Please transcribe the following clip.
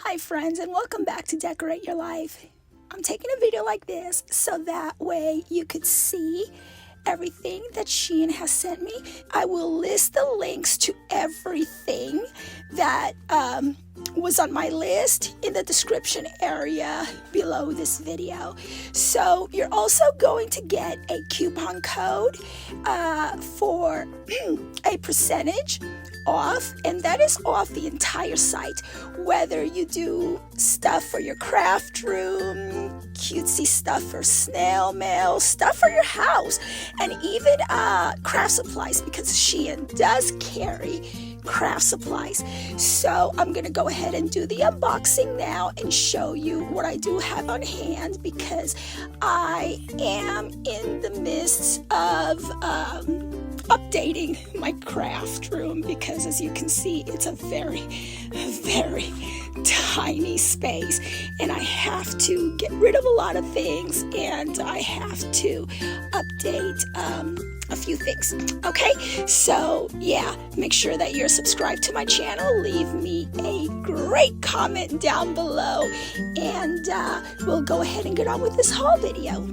Hi friends, and welcome back to Decorate Your Life. I'm taking a video like this so that way you could see everything that SHEIN has sent me. I will list the links to everything that was on my list in the description area below this video. So you're also going to get a coupon code for a percentage off, and that is off the entire site. Whether you do stuff for your craft room, cutesy stuff for snail mail, stuff for your house, and even craft supplies, because SHEIN does carry craft supplies. So I'm gonna go ahead and do the unboxing now and show you what I do have on hand, because I am in the midst of updating my craft room, because as you can see, it's a very tiny space, and I have to get rid of a lot of things, and I have to update a few things. Okay, so yeah, make sure that you're subscribed to my channel, leave me a great comment down below, and we'll go ahead and get on with this haul video.